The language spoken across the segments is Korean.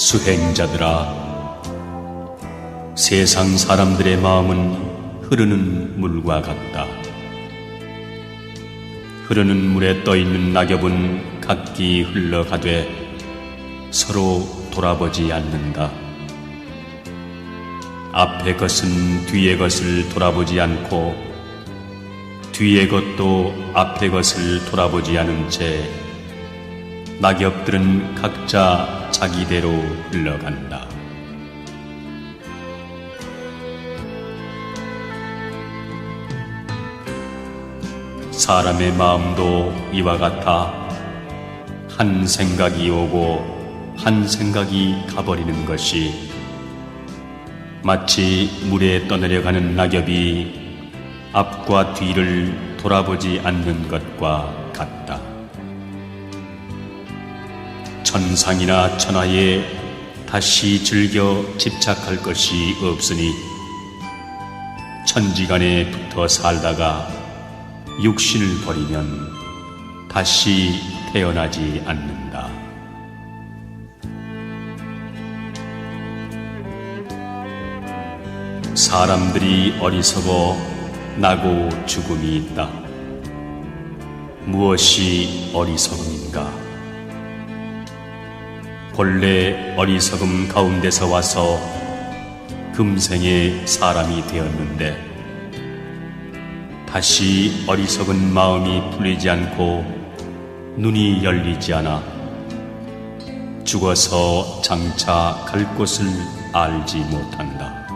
수행자들아, 세상 사람들의 마음은 흐르는 물과 같다. 흐르는 물에 떠있는 낙엽은 각기 흘러가되 서로 돌아보지 않는다. 앞의 것은 뒤의 것을 돌아보지 않고 뒤의 것도 앞의 것을 돌아보지 않은 채 낙엽들은 각자 자기대로 흘러간다. 사람의 마음도 이와 같아 한 생각이 오고 한 생각이 가버리는 것이 마치 물에 떠내려가는 낙엽이 앞과 뒤를 돌아보지 않는 것과 같다. 천상이나 천하에 다시 즐겨 집착할 것이 없으니 천지간에 붙어 살다가 육신을 버리면 다시 태어나지 않는다. 사람들이 어리석어 나고 죽음이 있다. 무엇이 어리석음인가? 본래 어리석음 가운데서 와서 금생에 사람이 되었는데 다시 어리석은 마음이 풀리지 않고 눈이 열리지 않아 죽어서 장차 갈 곳을 알지 못한다.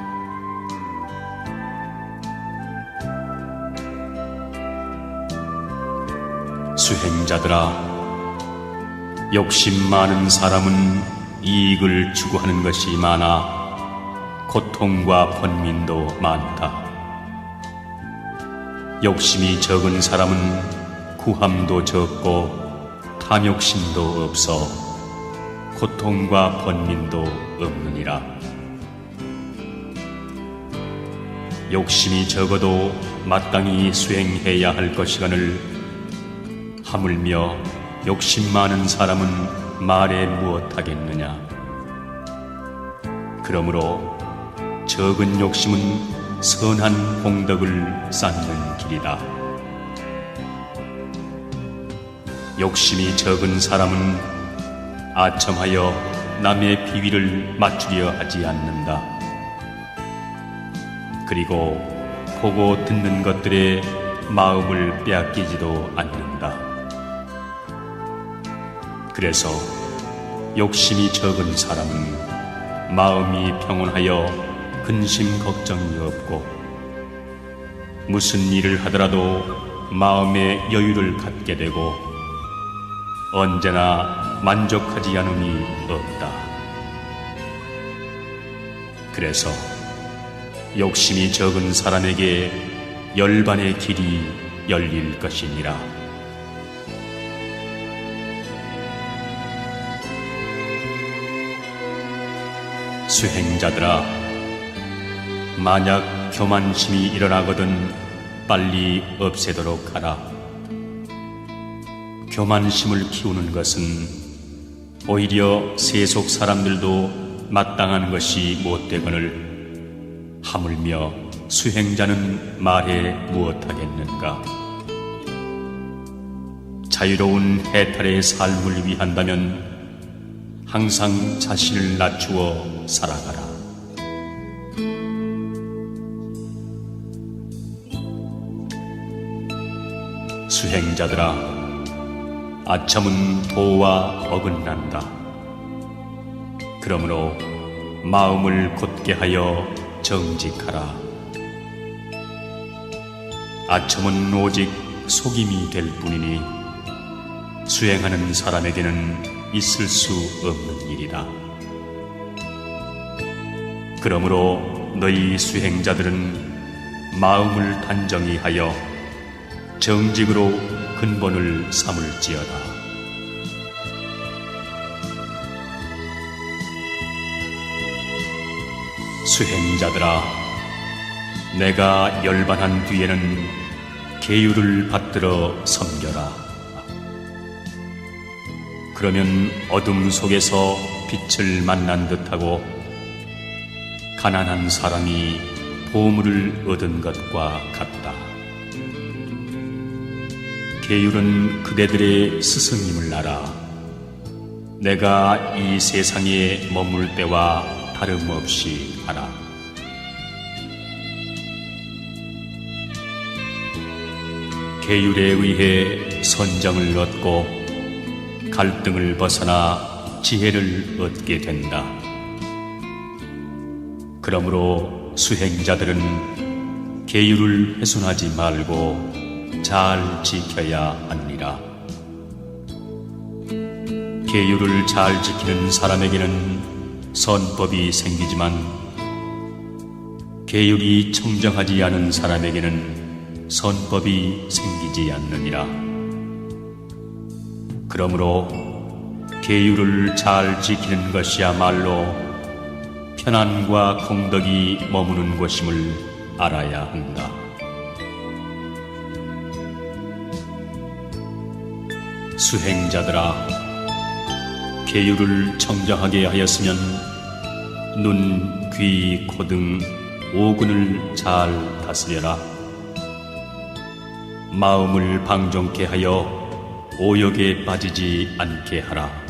수행자들아, 욕심 많은 사람은 이익을 추구하는 것이 많아 고통과 번민도 많다. 욕심이 적은 사람은 구함도 적고 탐욕심도 없어 고통과 번민도 없느니라. 욕심이 적어도 마땅히 수행해야 할 것이거늘 하물며 욕심 많은 사람은 말에 무엇하겠느냐. 그러므로 적은 욕심은 선한 공덕을 쌓는 길이다. 욕심이 적은 사람은 아첨하여 남의 비위를 맞추려 하지 않는다. 그리고 보고 듣는 것들에 마음을 빼앗기지도 않는다. 그래서 욕심이 적은 사람은 마음이 평온하여 근심 걱정이 없고 무슨 일을 하더라도 마음의 여유를 갖게 되고 언제나 만족하지 않음이 없다. 그래서 욕심이 적은 사람에게 열반의 길이 열릴 것이니라. 수행자들아, 만약 교만심이 일어나거든 빨리 없애도록 하라. 교만심을 키우는 것은 오히려 세속 사람들도 마땅한 것이 못되거늘 하물며 수행자는 말해 무엇하겠는가? 자유로운 해탈의 삶을 위한다면 항상 자신을 낮추어 살아가라. 수행자들아, 아첨은 도와 어긋난다. 그러므로 마음을 곧게 하여 정직하라. 아첨은 오직 속임이 될 뿐이니 수행하는 사람에게는 있을 수 없는 일이다. 그러므로 너희 수행자들은 마음을 단정히 하여 정직으로 근본을 삼을지어다. 수행자들아, 내가 열반한 뒤에는 계율을 받들어 섬겨라. 그러면 어둠 속에서 빛을 만난 듯하고 가난한 사람이 보물을 얻은 것과 같다. 계율은 그대들의 스승임을 알아 내가 이 세상에 머물 때와 다름없이 하라. 계율에 의해 선정을 얻고 갈등을 벗어나 지혜를 얻게 된다. 그러므로 수행자들은 계율을 훼손하지 말고 잘 지켜야 하느니라. 계율을 잘 지키는 사람에게는 선법이 생기지만 계율이 청정하지 않은 사람에게는 선법이 생기지 않느니라. 그러므로 계율을 잘 지키는 것이야말로 편안과 공덕이 머무는 곳임을 알아야 한다. 수행자들아, 계율을 청정하게 하였으면 눈, 귀, 코 등 오근을 잘 다스려라. 마음을 방종케 하여 오욕에 빠지지 않게 하라.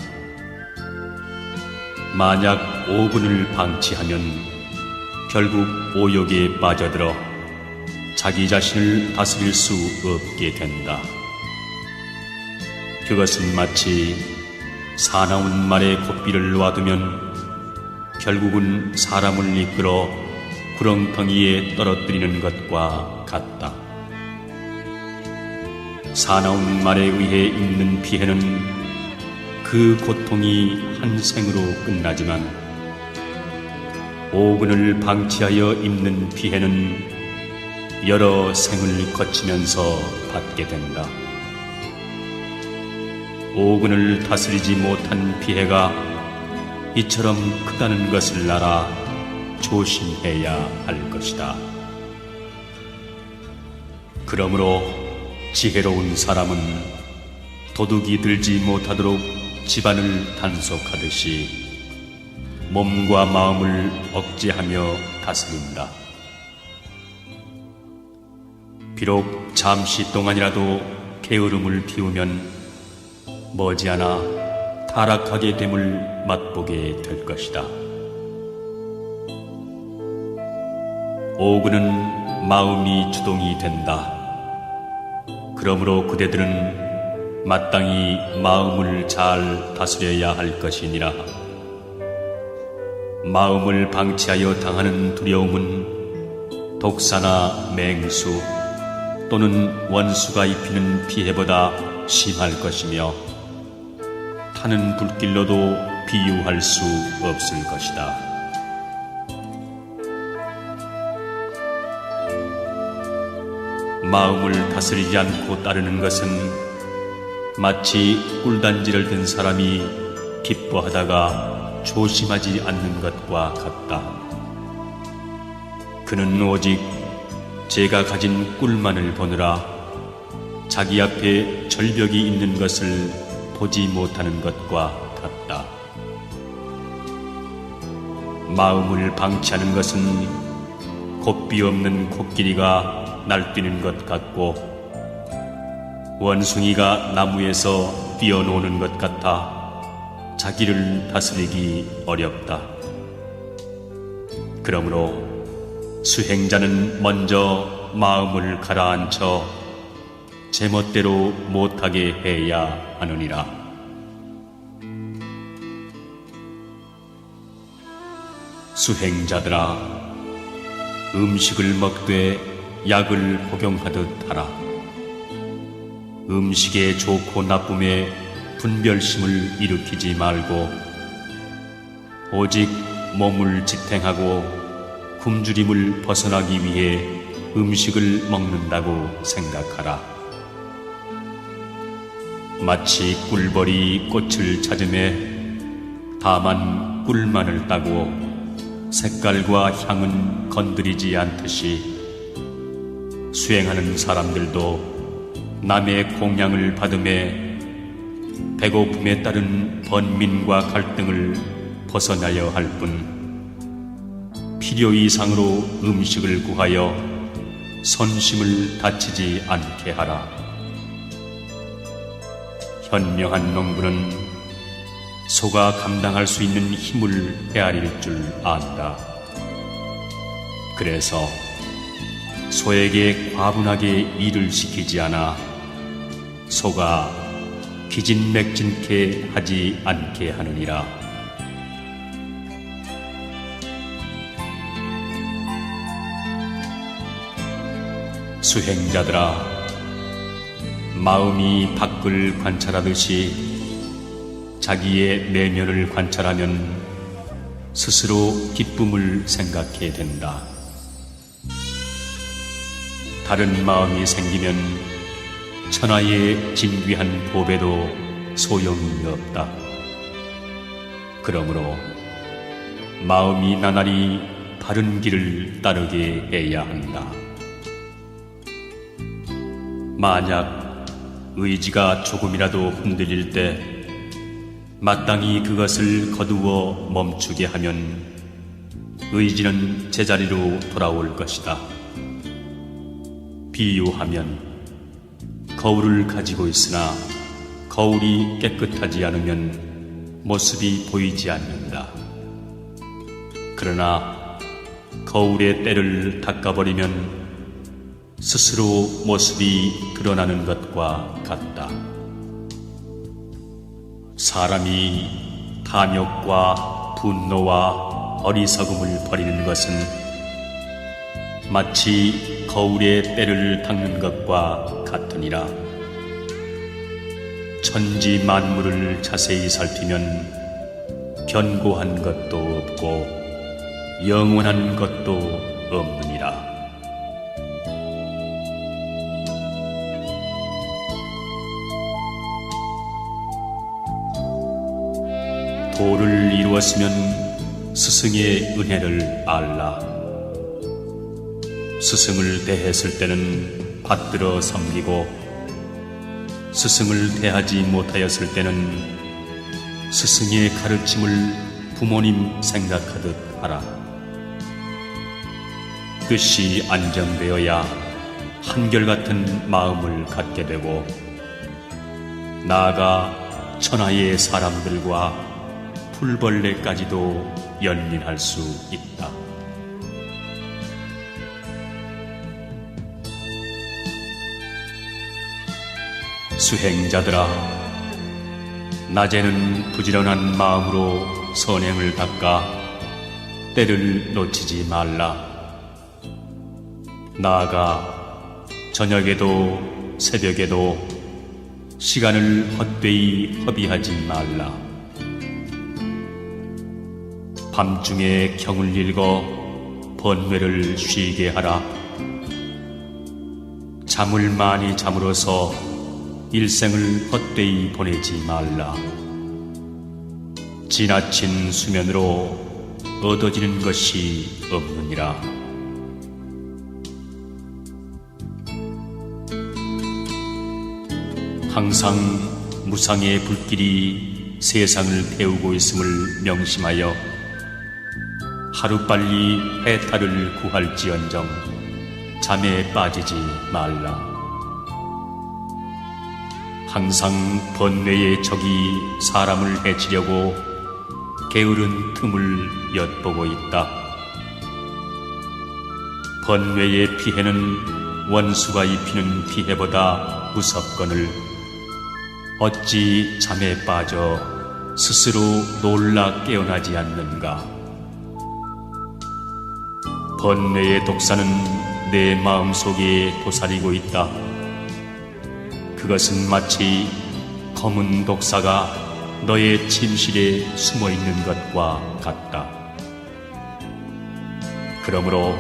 만약 오근을 방치하면 결국 오욕에 빠져들어 자기 자신을 다스릴 수 없게 된다. 그것은 마치 사나운 말에 고삐를 놓아두면 결국은 사람을 이끌어 구렁텅이에 떨어뜨리는 것과 같다. 사나운 말에 의해 입는 피해는 그 고통이 한 생으로 끝나지만 오근을 방치하여 입는 피해는 여러 생을 거치면서 받게 된다. 오근을 다스리지 못한 피해가 이처럼 크다는 것을 알아 조심해야 할 것이다. 그러므로 지혜로운 사람은 도둑이 들지 못하도록 집안을 단속하듯이 몸과 마음을 억제하며 다스린다. 비록 잠시 동안이라도 게으름을 피우면 머지않아 타락하게 됨을 맛보게 될 것이다. 오근은 마음이 주동이 된다. 그러므로 그대들은 마땅히 마음을 잘 다스려야 할 것이니라. 마음을 방치하여 당하는 두려움은 독사나 맹수 또는 원수가 입히는 피해보다 심할 것이며 타는 불길로도 비유할 수 없을 것이다. 마음을 다스리지 않고 따르는 것은 마치 꿀단지를 든 사람이 기뻐하다가 조심하지 않는 것과 같다. 그는 오직 제가 가진 꿀만을 보느라 자기 앞에 절벽이 있는 것을 보지 못하는 것과 같다. 마음을 방치하는 것은 곱비 없는 코끼리가 날뛰는 것 같고 원숭이가 나무에서 뛰어노는 것 같아 자기를 다스리기 어렵다. 그러므로 수행자는 먼저 마음을 가라앉혀 제멋대로 못하게 해야 하느니라. 수행자들아, 음식을 먹되 약을 복용하듯 하라. 음식의 좋고 나쁨에 분별심을 일으키지 말고 오직 몸을 지탱하고 굶주림을 벗어나기 위해 음식을 먹는다고 생각하라. 마치 꿀벌이 꽃을 찾음에 다만 꿀만을 따고 색깔과 향은 건드리지 않듯이 수행하는 사람들도 남의 공양을 받음에 배고픔에 따른 번민과 갈등을 벗어나야 할 뿐 필요 이상으로 음식을 구하여 선심을 다치지 않게 하라. 현명한 농부는 소가 감당할 수 있는 힘을 헤아릴 줄 안다. 그래서 소에게 과분하게 일을 시키지 않아 소가 기진맥진케 하지 않게 하느니라. 수행자들아, 마음이 밖을 관찰하듯이 자기의 내면을 관찰하면 스스로 기쁨을 생각해 된다. 다른 마음이 생기면 천하의 진귀한 보배도 소용이 없다. 그러므로 마음이 나날이 바른 길을 따르게 해야 한다. 만약 의지가 조금이라도 흔들릴 때 마땅히 그것을 거두어 멈추게 하면 의지는 제자리로 돌아올 것이다. 비유하면 거울을 가지고 있으나 거울이 깨끗하지 않으면 모습이 보이지 않는다. 그러나 거울의 때를 닦아버리면 스스로 모습이 드러나는 것과 같다. 사람이 탐욕과 분노와 어리석음을 버리는 것은 마치 거울의 때를 닦는 것과 같으니라. 천지 만물을 자세히 살피면 견고한 것도 없고 영원한 것도 없느니라. 도를 이루었으면 스승의 은혜를 알라. 스승을 대했을 때는 받들어 섬기고 스승을 대하지 못하였을 때는 스승의 가르침을 부모님 생각하듯 하라. 뜻이 안정되어야 한결같은 마음을 갖게 되고 나아가 천하의 사람들과 풀벌레까지도 연민할 수 있다. 수행자들아, 낮에는 부지런한 마음으로 선행을 닦아 때를 놓치지 말라. 나아가 저녁에도 새벽에도 시간을 헛되이 허비하지 말라. 밤중에 경을 읽어 번뇌를 쉬게 하라. 잠을 많이 잠으로써 일생을 헛되이 보내지 말라. 지나친 수면으로 얻어지는 것이 없느니라. 항상 무상의 불길이 세상을 태우고 있음을 명심하여 하루빨리 해탈을 구할지언정 잠에 빠지지 말라. 항상 번뇌의 적이 사람을 해치려고 게으른 틈을 엿보고 있다. 번뇌의 피해는 원수가 입히는 피해보다 무섭거늘 어찌 잠에 빠져 스스로 놀라 깨어나지 않는가. 번뇌의 독사는 내 마음속에 도사리고 있다. 그것은 마치 검은 독사가 너의 침실에 숨어있는 것과 같다. 그러므로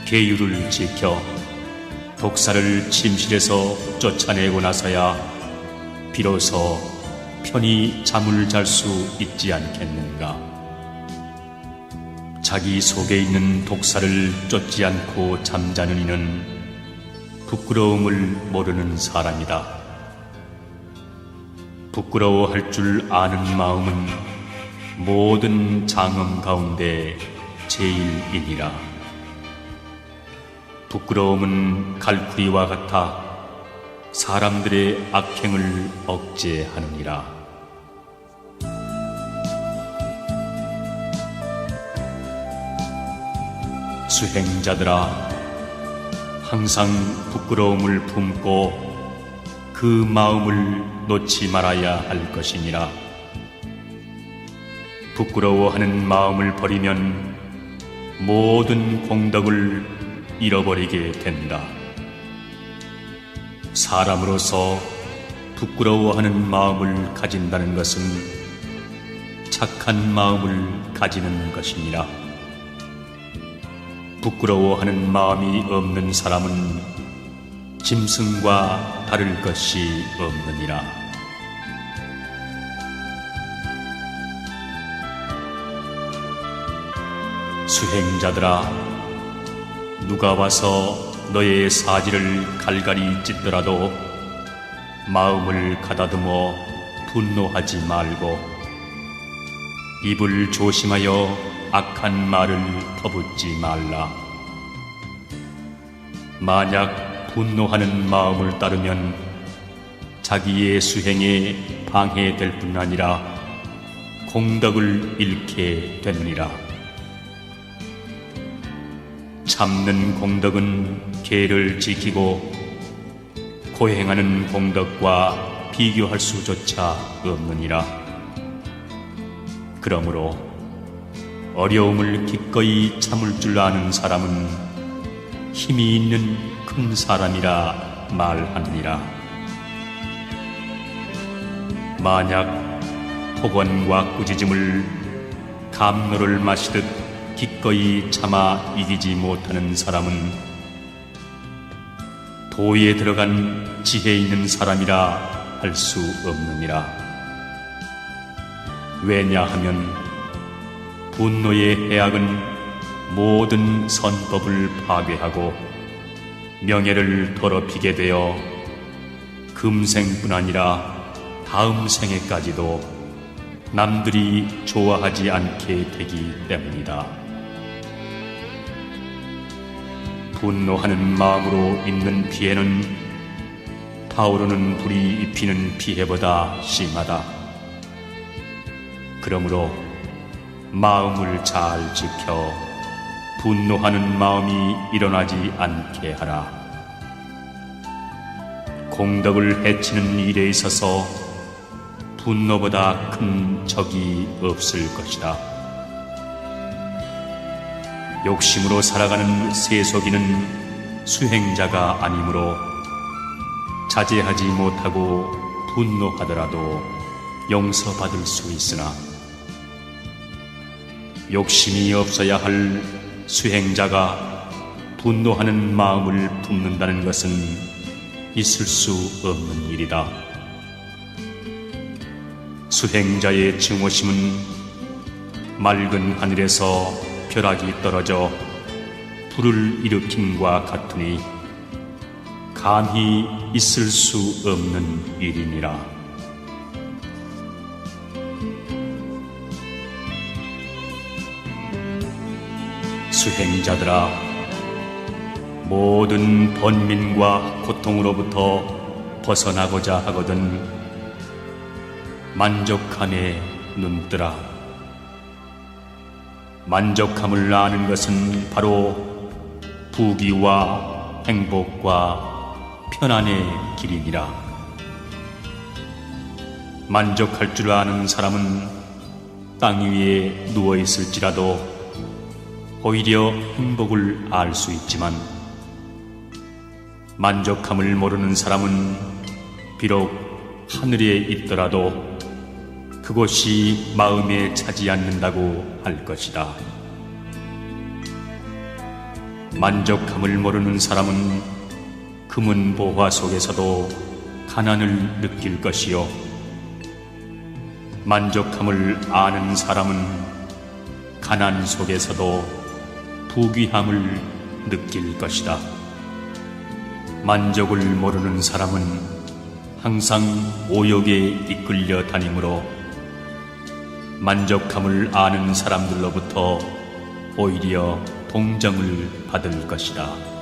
계율을 지켜 독사를 침실에서 쫓아내고 나서야 비로소 편히 잠을 잘 수 있지 않겠는가. 자기 속에 있는 독사를 쫓지 않고 잠자는 이는 부끄러움을 모르는 사람이다. 부끄러워할 줄 아는 마음은 모든 장엄 가운데 제일이니라. 부끄러움은 갈구리와 같아 사람들의 악행을 억제하느니라. 수행자들아, 항상 부끄러움을 품고 그 마음을 놓지 말아야 할 것이니라. 부끄러워하는 마음을 버리면 모든 공덕을 잃어버리게 된다. 사람으로서 부끄러워하는 마음을 가진다는 것은 착한 마음을 가지는 것이니라. 부끄러워하는 마음이 없는 사람은 짐승과 다를 것이 없느니라. 수행자들아, 누가 와서 너의 사지를 갈갈이 찢더라도 마음을 가다듬어 분노하지 말고 입을 조심하여 악한 말을 퍼붓지 말라. 만약 분노하는 마음을 따르면 자기의 수행에 방해될 뿐 아니라 공덕을 잃게 되느니라. 참는 공덕은 계를 지키고 고행하는 공덕과 비교할 수조차 없느니라. 그러므로 어려움을 기꺼이 참을 줄 아는 사람은 힘이 있는 큰 사람이라 말하느니라. 만약 폭언과 꾸짖음을 감로를 마시듯 기꺼이 참아 이기지 못하는 사람은 도에 들어간 지혜 있는 사람이라 할 수 없느니라. 왜냐하면 분노의 해악은 모든 선법을 파괴하고 명예를 더럽히게 되어 금생뿐 아니라 다음 생에까지도 남들이 좋아하지 않게 되기 때문이다. 분노하는 마음으로 입는 피해는 타오르는 불이 입히는 피해보다 심하다. 그러므로 마음을 잘 지켜 분노하는 마음이 일어나지 않게 하라. 공덕을 해치는 일에 있어서 분노보다 큰 적이 없을 것이다. 욕심으로 살아가는 세속인은 수행자가 아니므로 자제하지 못하고 분노하더라도 용서받을 수 있으나 욕심이 없어야 할 수행자가 분노하는 마음을 품는다는 것은 있을 수 없는 일이다. 수행자의 증오심은 맑은 하늘에서 벼락이 떨어져 불을 일으킴과 같으니 감히 있을 수 없는 일이니라. 수행자들아, 모든 번민과 고통으로부터 벗어나고자 하거든 만족함에 눈뜨라. 만족함을 아는 것은 바로 부귀와 행복과 편안의 길이니라. 만족할 줄 아는 사람은 땅 위에 누워 있을지라도 오히려 행복을 알 수 있지만 만족함을 모르는 사람은 비록 하늘에 있더라도 그곳이 마음에 차지 않는다고 할 것이다. 만족함을 모르는 사람은 금은 보화 속에서도 가난을 느낄 것이요, 만족함을 아는 사람은 가난 속에서도 부귀함을 느낄 것이다. 만족을 모르는 사람은 항상 오욕에 이끌려 다니므로 만족함을 아는 사람들로부터 오히려 동정을 받을 것이다.